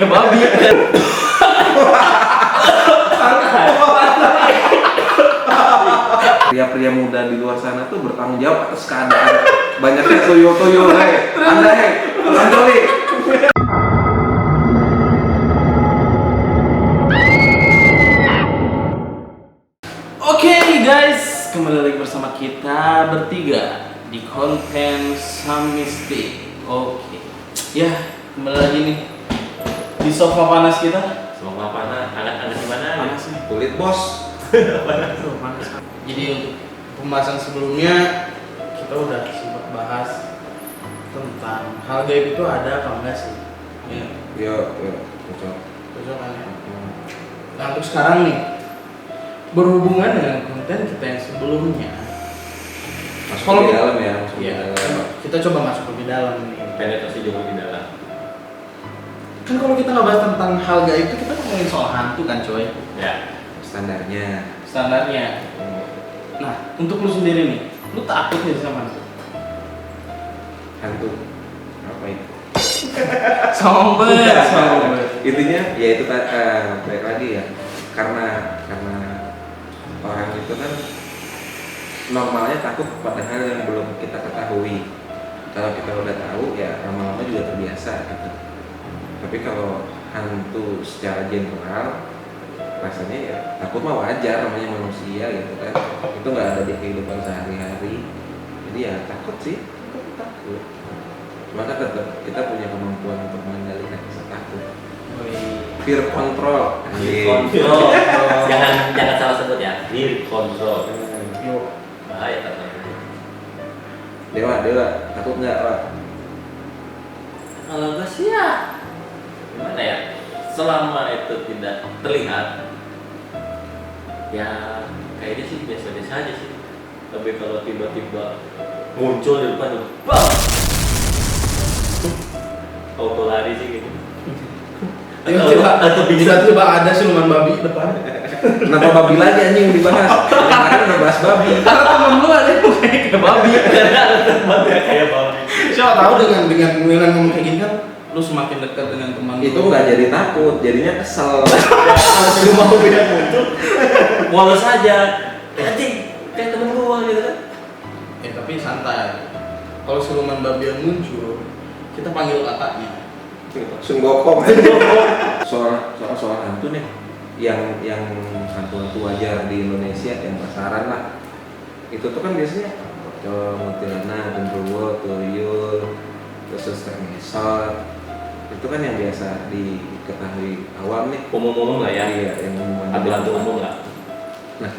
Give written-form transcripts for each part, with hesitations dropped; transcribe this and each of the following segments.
kayak babi. Pria-pria muda di luar sana tuh bertanggung jawab atas keadaan banyaknya toyo-toyo, Anda, Antoli. Oke guys, kembali lagi bersama kita bertiga di konten Samistik. Oke, ya kembali lagi nih di sofa panas kita. Sofa panas, hangat-hangat gimana? Panas nih. Kulit bos. Panas. Jadi untuk pembahasan sebelumnya kita udah sempat bahas tentang hal gaib itu ada apa enggak sih? Ya, Iya, cocok. cocok kan ya? Nah untuk sekarang nih, berhubungan dengan konten kita yang sebelumnya. Masuk Kalau di dalam ya, masuk di Iya, dalam. kita coba masuk lebih dalam nih. Penetrasi jauh lebih dalam. Kan kalau kita ngebahas tentang hal gaib itu kita ngomongin soal hantu kan coy, Ya. Standarnya. standarnya. Nah untuk lu sendiri nih, lu takut nih sama hantu? Hantu apa itu? Sombong. Intinya ya itu baik lagi ya, karena orang itu kan normalnya takut pada hal yang belum kita ketahui. Kalau kita udah tahu ya lama-lama juga terbiasa gitu. Tapi kalau hantu secara general rasanya ya takut mah wajar, namanya manusia gitu kan. Itu nggak ada di kehidupan sehari-hari. Jadi ya takut sih, takut. Maka tetap kita punya kemampuan untuk mengendalikan rasa takut. Fear control. Kontrol. jangan salah sebut ya. Fear control. Yuk. Bahaya kata. Dewa, takut nggak, Pak? Kalau gue sih ya gimana ya? Selama itu tidak terlihat, ya kayaknya sih biasa-biasa aja sih. Tapi kalau tiba-tiba muncul di depan, bang, auto lari sih gitu. Tiba-tiba ada siluman babi depan. Kenapa babi lagi anjing yang dibahas? Kemarin udah bahas babi. Karena temen lu ada yang kayak babi. Kayak babi. Siapa tahu dengan ngomong kayak gini kan, lu semakin dekat dengan teman lu. Itu nggak jadi takut, jadinya kesel. Kalau siluman babi yang muncul, walau saja, anjing kayak temen gua gitu kan. Tapi santai. Kalau siluman babi yang muncul, kita panggil kakaknya. Sunggokong. Soal hantu nih, yang hantu-hantu wajar di Indonesia yang pasaran lah. Itu tuh kan biasanya kuntilanak, genderuwo, tuyul, terus suster ngesot. Itu kan yang biasa diketahui awam nih. Umum-umum lah ya. Iya, yang umum. Hantu umum lah. Nah,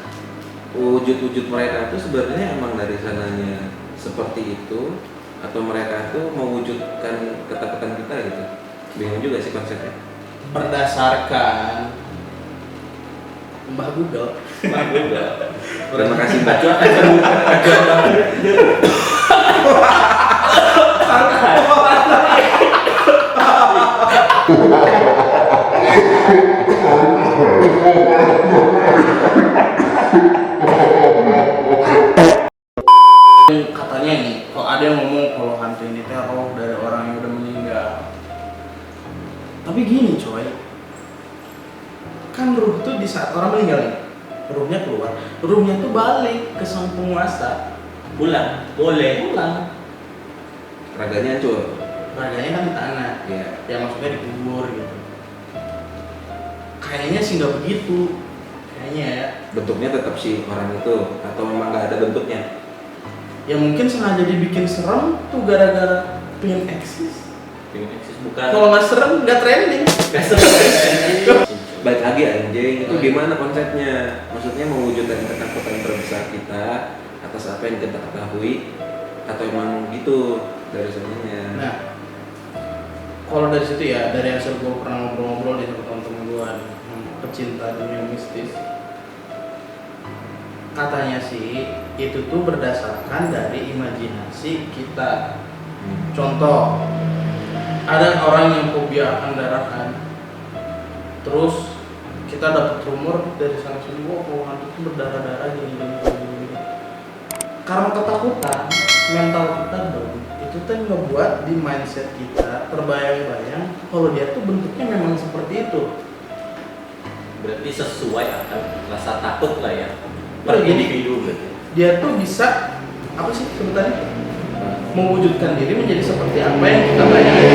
wujud-wujud mereka itu sebenarnya emang dari sananya seperti itu, atau mereka tuh mewujudkan ketakutan kita gitu. Bingung juga sih konsepnya. Berdasarkan Mbah Google. Terima kasih Mbak. Katanya nih, kalau ada yang ngomong kalau hantu ini teror dari orang yang udah meninggal. Tapi gini coy, kan ruh tuh di saat orang meninggal nih, ruhnya keluar, ruhnya tuh balik ke sang penguasa, Pulang. Raganya hancur. raganya kan di tanah, Iya. ya maksudnya dikubur gitu. Kayaknya sih nggak begitu, kayaknya ya. Bentuknya tetap si orang itu, atau memang nggak ada bentuknya? Ya mungkin sengaja dibikin serem tuh gara-gara pengen eksis. Bukan. Kalau nggak serem nggak trending. Baik lagi anjing, itu Oh, iya. gimana konsepnya? Maksudnya mewujudkan ketakutan terbesar kita atas apa yang kita ketahui, atau emang gitu dari sananya? Nah, kalau dari situ ya, dari hasil gue pernah ngobrol-ngobrol di tempat teman gue pecinta dunia mistis, katanya sih itu tuh berdasarkan dari imajinasi kita. Contoh, ada orang yang fobia akan darah kan, terus kita dapat rumor dari sana sini, wah kalau hantu itu berdarah-darah gini. Karena ketakutan mental kita dong, itu tuh ngebuat di mindset kita terbayang-bayang kalau dia tuh bentuknya memang seperti itu. Berarti sesuai akan rasa takut lah ya per Jadi- individu berarti. Dia tuh bisa apa sih sebutannya, mewujudkan diri menjadi seperti apa yang kita bayangkan.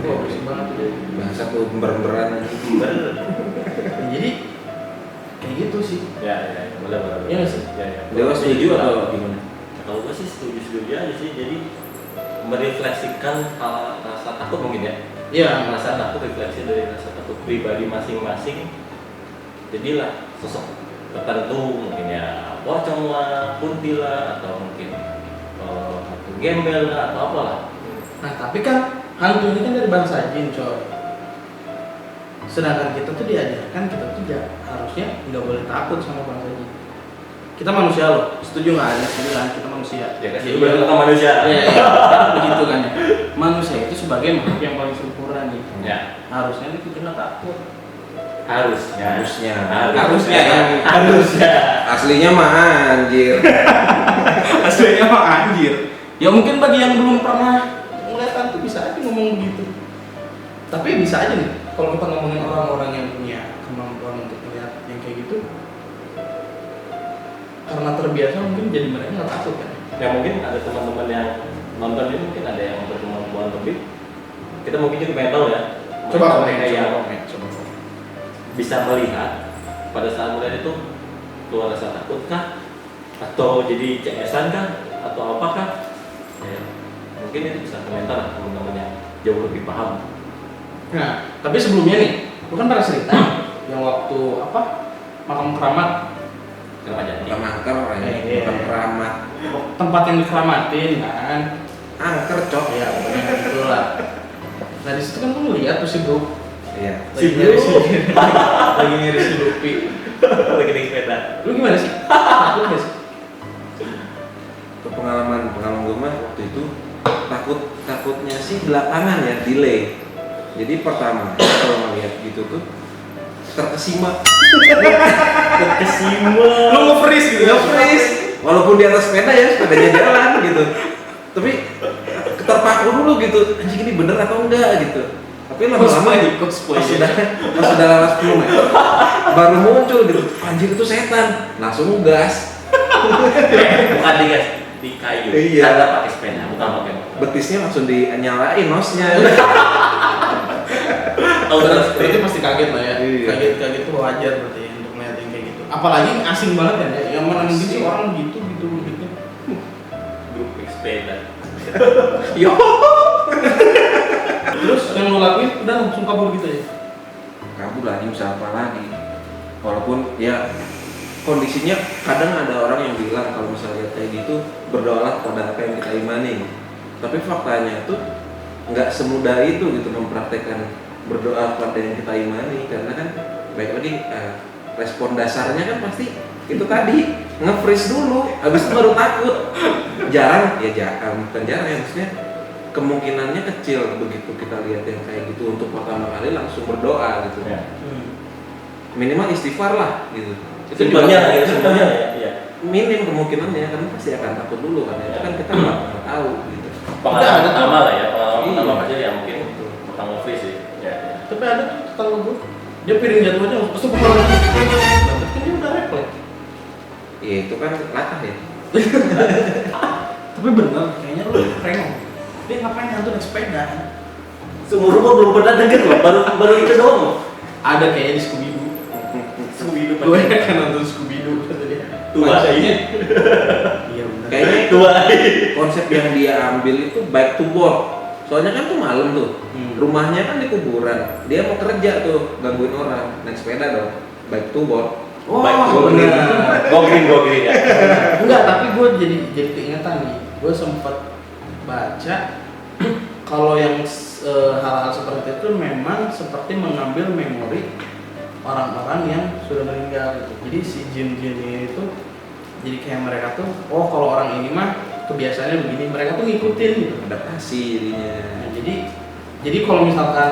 Wah, bersih banget tuh dia. Bahasa tuh beran-beran. Bener. Jadi kayak gitu sih. Ya, boleh. Iya nggak sih? Ya. Dewa setuju atau gimana? Kalau gue sih setuju aja sih. Jadi merefleksikan rasa takut mungkin ya. Iya. Rasa takut refleksi dari rasa takut pribadi masing-masing. Jadilah sosok tertentu mungkin ya pocong lah, kunti lah, atau mungkin hantu gembel lah atau apalah. Nah tapi kan hantu ini kan dari bangsa jin coy. Sedangkan kita tuh diajarkan kita tuh harusnya nggak boleh takut sama bangsa jin. Kita manusia loh, setuju nggak? Ada setuju kan? Kita manusia. Ya kan itu benar manusia. Iya, begitu kan ya. Manusia itu sebagai makhluk yang paling sempurna nih. Ya, Harusnya itu kita takut. harusnya. Harusnya ya. Harusnya. Aslinya mah anjir. Aslinya mah anjir. Ya mungkin bagi yang belum pernah ngeliat hantu bisa aja ngomong begitu. Tapi bisa aja nih kalau kita ngomongin orang-orang yang punya kemampuan untuk melihat yang kayak gitu, karena terbiasa mungkin jadi mereka nggak takut kan. Ya mungkin ada teman-teman yang nonton ini mungkin ada yang berkemampuan lebih. Kita mungkin juga pengen tahu ya. Coba mereka yang coba. bisa melihat pada saat melihat itu keluar rasa takut kah? Atau jadi cengesan kah? Atau apakah? Ya, mungkin itu bisa komentar lah teman-teman yang jauh lebih paham. Nah, tapi sebelumnya nih, lu kan pernah cerita yang waktu apa makam keramat, Kenapa jadi? Bukan angker, Iya. bukan keramat. tempat yang dikeramatin kan? Angker cok. Ya, pokoknya gitulah. Nah di situ kan lu ngeliat tuh si bro Iya. lagi nyari lagi nyari si Luffy. Lagi naik sepeda. Lu gimana sih? Takut gak sih? Pengalaman gue mah waktu itu takutnya sih belakangan ya, delay. Jadi pertama kalau ngeliat gitu tuh terkesima. Lu nge-freeze gitu ya? Nge-freeze. Walaupun di atas sepeda ya, sepedanya jalan gitu. Tapi terpaku dulu gitu. Anjing ini bener atau enggak gitu. Tapi lama-lama pas sudah lewat 10 meter baru muncul gitu. Anjir itu setan. Langsung gas. Bukan di gas, di kayu. Iya. Tanda pakai sepeda, bukan pakai motor. Betisnya langsung dinyalain nosnya. Oh, Berarti pasti kaget lah ya. Iya. Kaget tuh wajar berarti ya, untuk melihat yang kayak gitu. Apalagi asing banget kan ya. Yang mana mungkin sih Asing. orang gitu. grup sepeda. Yo. Terus yang lu lakuin udah langsung kabur gitu ya? Kabur lagi usaha apa lagi. Walaupun ya kondisinya kadang ada orang yang bilang kalau misalnya kayak gitu berdoalah pada apa yang kita imani. Tapi faktanya tuh nggak semudah itu gitu mempraktekkan berdoa pada yang kita imani, karena kan baik lagi respon dasarnya kan pasti itu tadi nge-freeze dulu, habis itu baru takut. Jarang ya bukan jarang ya, maksudnya kemungkinannya kecil begitu kita lihat yang kayak gitu untuk pertama kali langsung berdoa gitu. Ya. Minimal istighfar lah gitu. Itu banyak ya, sebenarnya ya. Iya. Minim kemungkinannya karena pasti akan takut dulu karena itu kan kita nggak pernah tahu gitu. Pengalaman ada tuh. pertama lah ya, pengalaman Iya. pertama pasti ya mungkin bakal nge-freeze sih. Ya. Tapi ada tuh tetangga gue, dia piring jatuh aja langsung pasti kemana lagi. Kan dia udah refleks. Ya itu kan latah ya. Tapi bener, kayaknya lu rengong. Dia ngapain hantu naik sepeda? Seumur umur belum pernah denger loh, baru itu doang loh. Ada kayaknya di Scooby Doo. Scooby-Doo Gue kan nonton Scooby Doo kata dia. Tua Bahasanya. Iya bener. Kayaknya itu Tua. konsep yang dia ambil itu back to work. Soalnya kan tuh malam tuh. Rumahnya kan di kuburan. Dia mau kerja tuh, gangguin orang, naik sepeda dong. Back to work. Oh, Baik, bener. Go green ya. Enggak, tapi gue jadi keingetan nih. Gue sempat baca kalau yang hal-hal seperti itu memang seperti mengambil memori orang-orang yang sudah meninggal gitu. Jadi si jin-jin ini itu jadi kayak mereka tuh, oh kalau orang ini mah kebiasaannya begini, mereka tuh ngikutin gitu. Adaptasi jadinya. Nah, jadi kalau misalkan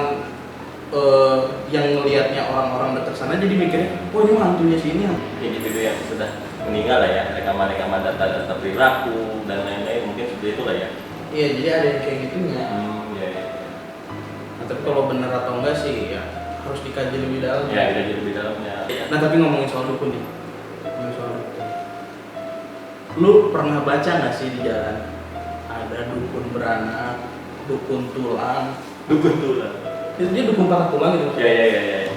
yang ngelihatnya orang-orang dekat sana jadi mikirnya, oh ini mah hantunya sini. Individu yang sudah meninggal lah ya, rekaman-rekaman data-data perilaku dan lain-lain mungkin seperti itu lah ya. Iya, jadi ada yang kayak gitunya. Ya. tapi kalau benar atau enggak sih ya harus dikaji lebih dalam. Ya, dikaji lebih dalamnya. Nah tapi ngomongin soal dukun nih, lu pernah baca nggak sih di jalan ada dukun beranak, dukun tulang? Dukun tulang. Itu dia dukun patah tulang gitu. Ya.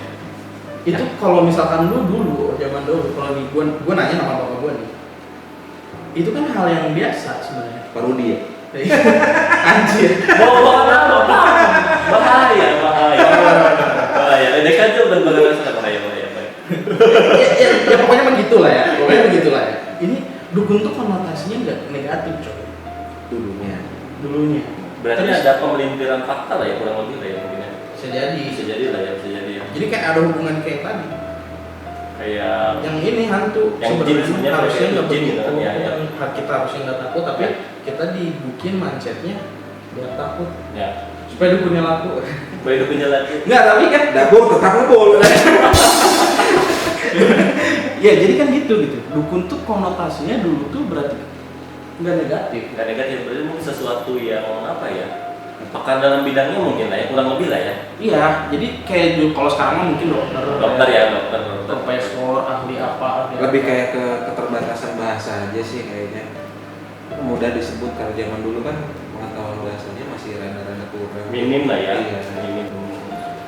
Itu kalau misalkan lu dulu zaman dulu, kalau nih gua nanya sama bapak gua nih, itu kan hal yang biasa sebenarnya. Parodi ya. Anjir. Bawa bahaya. Ini kan tuh benar-benar bahaya. Ya pokoknya begitulah ya. Ini dukun tuh konotasinya nggak negatif coy. Dulunya. Berarti Terus, ada pemelintiran fakta lah ya, kurang lebih lah ya mungkin ya. bisa jadi. Bisa jadi lah ya. Jadi kayak ada hubungan kayak tadi. Kayak Yang ini hantu yang sebenarnya jin harusnya nggak jin begitu. gitu kan, ya. Kita harusnya nggak takut, tapi kita dibukin mindsetnya biar takut ya. supaya dukunnya laku. Boleh dukunnya lagi. Nggak, tapi kan Dapur tetap ngebul. ya jadi kan gitu. Dukun tuh konotasinya dulu tuh berarti nggak negatif. Nggak negatif, berarti mungkin sesuatu yang apa ya? Pakar dalam bidangnya mungkin lah ya, kurang lebih lah ya. Iya, jadi kayak kalau sekarang mah mungkin dokter Dokter. profesor, ahli apa. Lebih kayak ke keterbatasan bahasa aja sih kayaknya. Mudah disebut kalau zaman dulu kan pengetahuan bahasanya masih rada-rada kurang. Minim lah ya. Iya. Minim.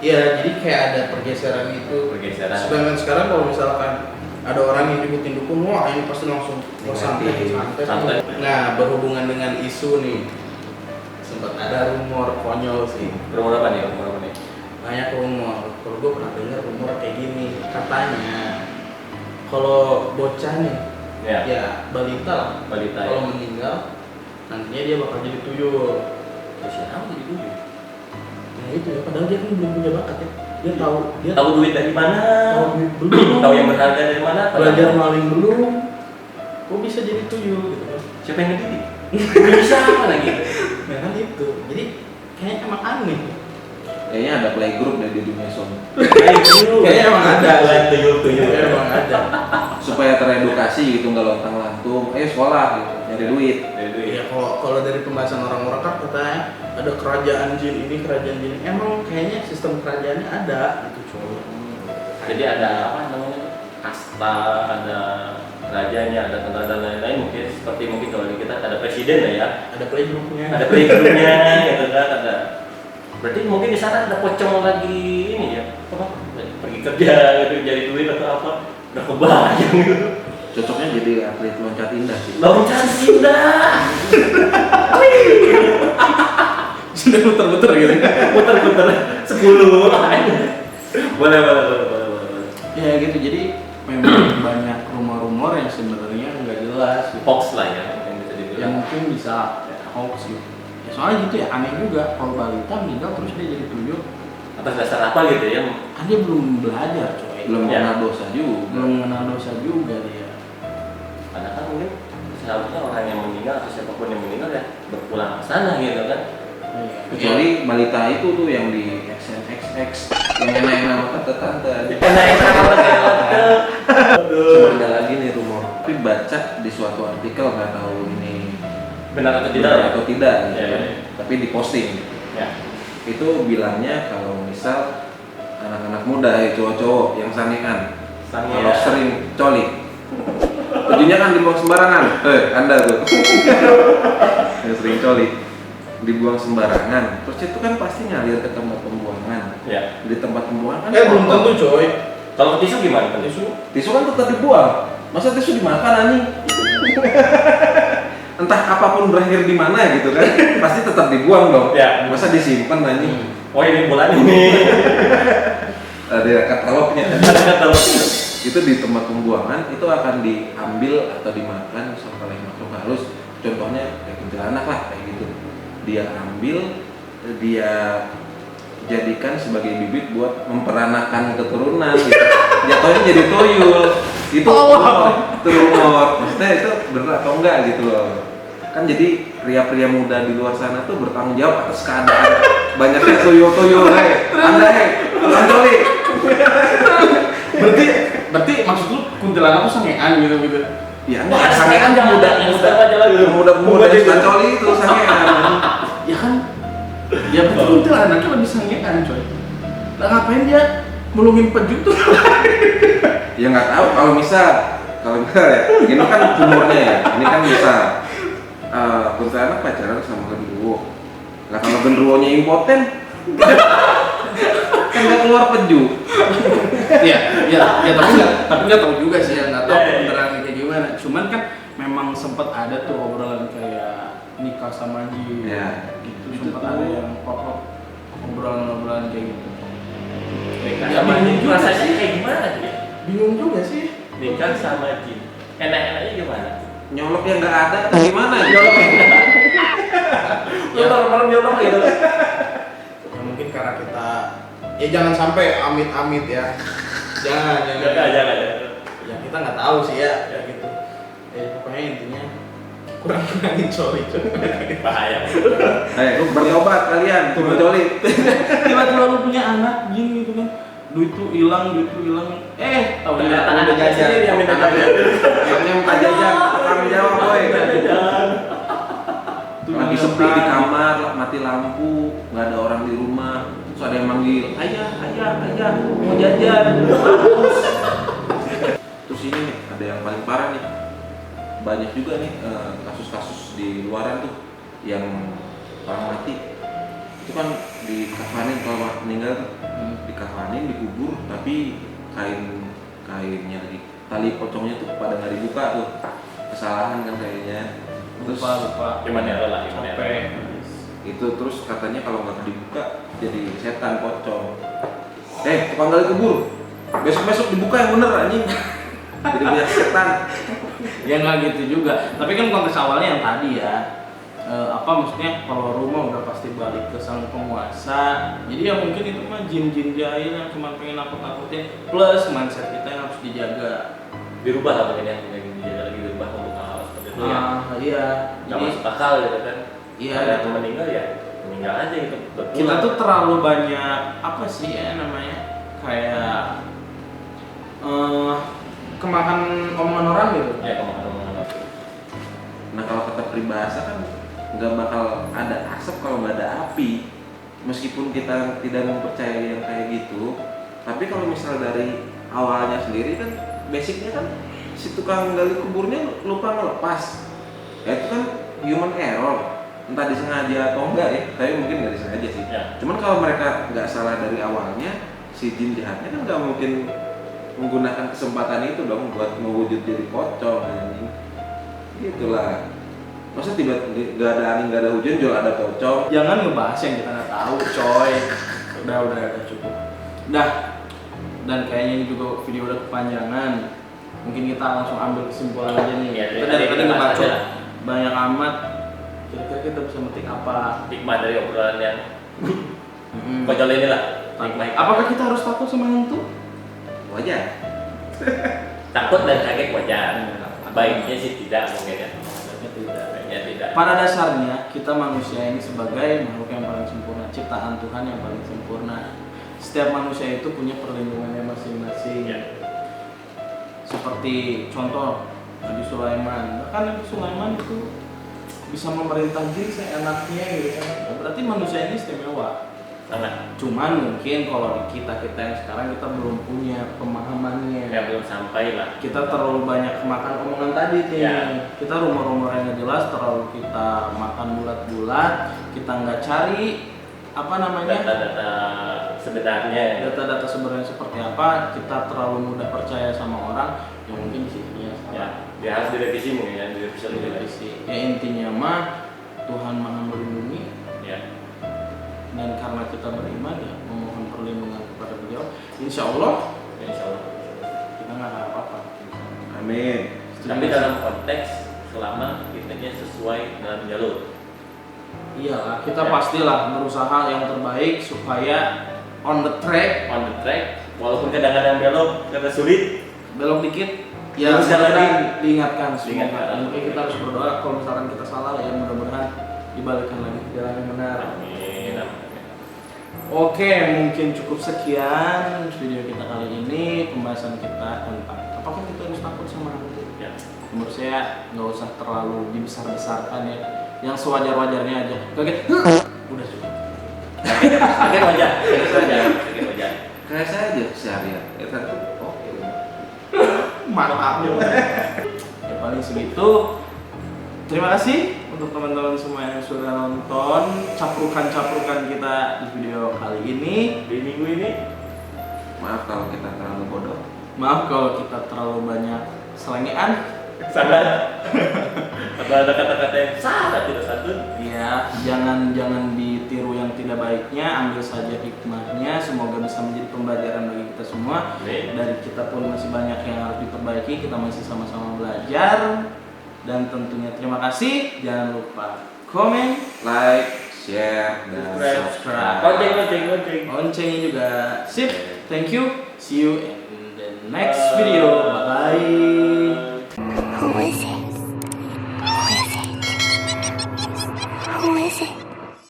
Iya, jadi kayak ada pergeseran itu. Pergeseran. Sedangkan sekarang kalau misalkan ada orang yang dibutin dukun, wah ini pasti langsung santai. Santai. Nah, berhubungan dengan isu nih, sempat ada rumor konyol sih. Rumor apa nih? Banyak rumor. Kalau gue pernah dengar rumor kayak gini, katanya kalau bocah nih, ya balita lah, Balita ya. kalau meninggal nantinya dia bakal jadi tuyul. Siapa jadi tuyul? Nah itu ya, padahal dia kan belum punya bakat ya. Dia Tahu duit dari mana? tahu duit belum, Tahu yang berharga dari mana? belajar maling belum, kok bisa jadi tuyul gitu kan? Siapa yang ngedidik? Bisa apa lagi? Nah kan itu, jadi kayaknya emang aneh. Kayaknya ada playgroup dari di dunia son. Kayaknya emang ada. Tuyul. Kayaknya emang ada. Supaya teredukasi gitu, nggak lontang-lantung. Sekolah gitu, nyari duit. Ya kalau dari pembahasan orang-orang kan katanya ada kerajaan jin ini, kerajaan jin ini. Emang kayaknya sistem kerajaannya ada gitu coy. Jadi ada apa namanya? Kasta, ada rajanya, ada tentara dan lain-lain. Mungkin seperti kalau di kita ada presiden lah ya. Ada playgroupnya. Ada playgroupnya gitu kan, ada. Berarti mungkin di sana ada pocong lagi ini ya, apa? Pergi kerja gitu, jadi duit atau apa? Udah kebayang gitu. Cocoknya jadi atlet loncat indah sih. Loncat indah. Sudah muter-muter gitu. Muter 10. Boleh. Ya gitu, jadi memang banyak rumor-rumor yang sebenarnya nggak jelas gitu. Hoax lah ya, yang bisa dibilang. Yang mungkin bisa hoax gitu. Ya, soalnya gitu ya, aneh juga kalau balita meninggal terus dia jadi tuyul. Atas dasar apa gitu ya? Kan dia belum belajar coy. Belum Ya. kenal dosa juga. Belum mengenal dosa juga dia. Karena kan mungkin seharusnya orang yang meninggal atau siapapun yang meninggal ya berpulang ke sana gitu kan. Iya. Kecuali balita itu tuh yang di XNXX yang enak-enak sama tante-tante. Enak-enak banget ya. Cuma ada lagi nih rumor. Tapi baca di suatu artikel nggak tahu ini Benar atau tidak ya? atau tidak gitu. Ya. Tapi di posting. Ya. Itu bilangnya kalau misal anak-anak muda cowok-cowok yang sangean kalau sering coli tujuannya kan dibuang sembarangan. Anda tuh yang sering coli dibuang sembarangan, terus itu kan pasti ngalir ke tempat pembuangan. Ya. Di tempat pembuangan Belum tentu coy. Kalau tisu gimana? tisu kan tetap dibuang, masa tisu dimakan anjing? Entah apapun berakhir di mana gitu kan, pasti tetap dibuang dong. Ya. Masa disimpan anjing? Oh ini bulan ini. Ada katalognya. Katalognya. Itu di tempat pembuangan itu akan diambil atau dimakan oleh makhluk halus. Contohnya kayak kuntilanak lah kayak gitu. Dia ambil, dia jadikan sebagai bibit buat memperanakan keturunan gitu. Jatuhnya jadi tuyul. Itu rumor. Maksudnya itu benar atau enggak gitu loh. Kan jadi pria-pria muda di luar sana tuh bertanggung jawab atas keadaan banyaknya tuyul-tuyul. Anda tukang coli. Berarti maksud lu kuntilanak tuh sangean gitu. Ya Wah, enggak, sangean sangean muda aja lah gitu. muda tukang coli itu sangean. Ya kan Ya betul tuh anaknya lebih sangean coy. Lah ngapain dia melungin peju tuh? Ya nggak tahu kalau misal ya, ini kan umurnya ya, ini kan bisa kuntilanak pacaran sama genderuwo. Lah kalau genderuwonya impoten, kan nggak keluar peju. Ya tapi nggak tahu juga sih ya, nggak tahu kebenaran kayak gimana. Cuman kan memang sempat ada tuh obrolan kayak nikah sama jin, Ya. gitu sempat ada yang pokok obrolan kayak gitu. Nikah Ya, sama bingung jin juga rasanya sih. kayak gimana sih? Bingung juga sih. Nikah sama jin. Enak-enaknya gimana? Nyolok yang nggak ada atau gimana ya? Ya malam nyolong gitu. Ya mungkin karena kita ya jangan sampai amit-amit ya. Jangan. Jangan. Ya kita nggak tahu sih ya gitu. Pokoknya intinya kurang-kurangin sorry coy. Bahaya. Ayo bertobat kalian, berjoli. Tiba-tiba lu punya anak gini gitu kan. Duit tuh hilang. Tahu Ternyata udah ada jajan. sendiri yang minta jajan. Yang minta jajan, tanggung jawab boy. Lagi sepi di kamar, mati lampu, nggak ada orang di rumah, terus ada yang manggil, ayah, mau jajan, mampus. Terus ini nih, ada yang paling parah nih, banyak juga nih kasus-kasus di luaran tuh, yang orang mati, itu kan dikafanin kalau meninggal tuh, dikafanin, dikubur, tapi kainnya lagi, tali pocongnya tuh pada nggak dibuka tuh, kesalahan kan kayaknya. Terus lupa. Gimana lah, gimana? itu terus katanya kalau nggak dibuka jadi setan pocong. Tukang gali kubur, besok dibuka yang bener anjing. Jadi banyak setan. Ya nggak gitu juga. Tapi kan konteks awalnya yang tadi ya. Maksudnya kalau rumah udah pasti balik ke sang penguasa. Jadi ya mungkin itu mah jin-jin jahil yang cuma pengen nakut-nakutin. Plus mindset kita yang harus dijaga. Dirubah lah mungkin ya, dijaga lagi dirubah untuk hal seperti itu ya. Iya. Nggak Jadi masuk akal gitu kan. iya. Ada yang meninggal ya meninggal aja gitu. Kita tuh terlalu banyak apa sih ya namanya kayak kemakan omongan orang gitu. Ya kemana-mana. Nah kalau kata peribahasa kan nggak bakal ada asap kalau nggak ada api. Meskipun kita tidak mempercayai yang kayak gitu, tapi kalau misal dari awalnya sendiri kan basicnya kan si tukang gali kuburnya lupa ngelepas. Ya itu kan human error, entah disengaja atau enggak ya, tapi mungkin nggak disengaja sih. Ya. Cuman kalau mereka nggak salah dari awalnya, si jin jahatnya kan nggak mungkin menggunakan kesempatan itu dong buat mewujud jadi pocong anjing. Gitulah. Masa tiba-tiba nggak ada angin, nggak ada hujan, jual ada pocong. Jangan ngebahas yang kita nggak tahu, coy. Udah cukup. Udah. Dan kayaknya ini juga video udah kepanjangan. Mungkin kita langsung ambil kesimpulan aja nih. Ya, Kita daripada ngebacot aja. banyak amat. Kira-kira kita bisa metik apa? Hikmah dari obrolan yang konyol ini lah. Hikmah. Apakah kita harus takut sama hantu? Wajar. Takut dan kaget wajar. Baiknya sih tidak mungkin ya. Tidak. Baiknya tidak. Pada dasarnya kita manusia ini sebagai makhluk yang paling sempurna, ciptaan Tuhan yang paling sempurna. Setiap manusia itu punya perlindungannya masing-masing. Ya. Seperti contoh Nabi Sulaiman. Bahkan Nabi Sulaiman itu bisa memerintah jin seenaknya gitu kan. Berarti manusia ini istimewa. Sangat. Cuman mungkin kalau kita yang sekarang kita belum punya pemahamannya. Ya belum sampai lah. Kita terlalu banyak makan omongan tadi nih. Ya. Kita rumor-rumor yang nggak jelas, terlalu kita makan bulat-bulat, kita nggak cari apa namanya Data-data sebenarnya. data-data sebenarnya seperti apa. Kita terlalu mudah percaya sama orang yang mungkin sisinya Ya, dia harus direvisi mungkin ya, direvisi lebih lagi. direvisi. Ya intinya mah Tuhan Maha Melindungi, Ya. dan karena kita beriman ya memohon perlindungan kepada Beliau. Insya Allah Ya, insya Allah. kita nggak akan apa-apa. Amin. Tapi dalam konteks selama kitanya sesuai dalam jalur. Iyalah, kita Ya. pastilah berusaha yang terbaik supaya on the track. On the track, walaupun kadang-kadang belok karena sulit. Belok dikit ya Terus jalan mudah-mudahan lagi. diingatkan semoga. Diingatkan. Mungkin kita harus berdoa kalau misalkan kita salah ya mudah-mudahan dibalikkan lagi ke jalan yang benar. Amin. Oke, mungkin cukup sekian video kita kali ini, pembahasan kita tentang apakah kita harus takut sama hantu. Ya. Menurut saya nggak usah terlalu dibesar-besarkan ya, yang sewajar-wajarnya aja. Kaget, udah cukup. Sakit wajah, sakit wajah. Kayak saya aja seharian. Ya kan tuh. Oke. Mantap. Ya paling segitu. Terima kasih untuk teman-teman semua yang sudah nonton caprukan-caprukan kita di video kali ini. Di minggu ini Maaf kalau kita terlalu bodoh. Maaf kalau kita terlalu banyak selengean. salah. Atau ada kata-kata yang salah tidak santun. Ya, jangan ditiru yang tidak baiknya, ambil saja hikmahnya. Semoga bisa menjadi pembelajaran bagi kita semua. Amin. Dari kita pun masih banyak yang harus diperbaiki, kita masih sama-sama belajar. Dan tentunya terima kasih. Jangan lupa komen, Like, share, dan subscribe. Lonceng. Loncengnya juga. Sip. Thank you. See you in the next video. Bye bye. Who is it?